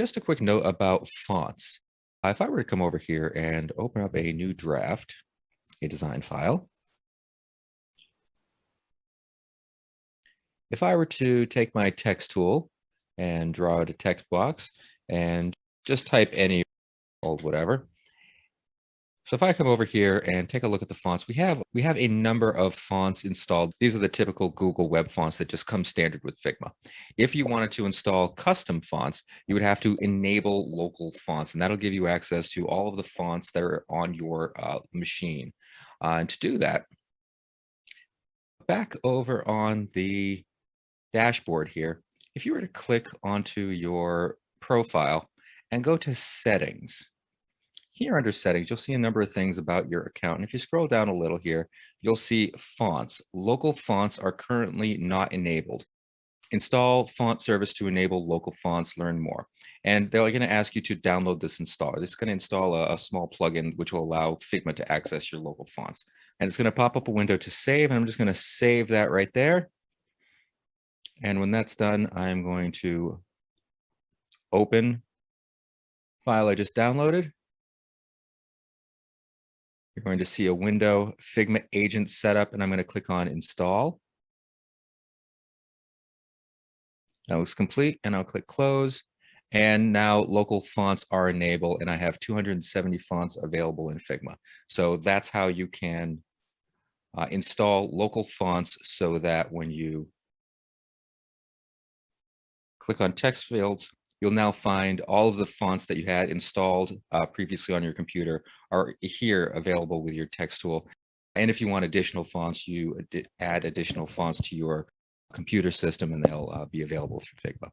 just a quick note about fonts. If I were to come over here and open up a new draft, a design file, if I were to take my text tool and draw out a text box and just type any old whatever. So if I come over here and take a look at the fonts, we have a number of fonts installed. These are the typical Google web fonts that just come standard with Figma. If you wanted to install custom fonts, you would have to enable local fonts, and that'll give you access to all of the fonts that are on your machine. And to do that, back over on the dashboard here, if you were to click onto your profile and go to settings, here under settings, you'll see a number of things about your account. And if you scroll down a little here, you'll see fonts. Local fonts are currently not enabled. Install font service to enable local fonts, learn more. And they're going to ask you to download this installer. This is going to install a small plugin which will allow Figma to access your local fonts. And it's going to pop up a window to save. And I'm just going to save that right there. And when that's done, I'm going to open file I just downloaded. You're going to see a window, Figma agent setup, and I'm going to click on install. That looks complete, and I'll click close. And now local fonts are enabled, and I have 270 fonts available in Figma. So that's how you can install local fonts so that when you click on text fields, you'll now find all of the fonts that you had installed previously on your computer are here available with your text tool. And if you want additional fonts, you add additional fonts to your computer system and they'll be available through Figma.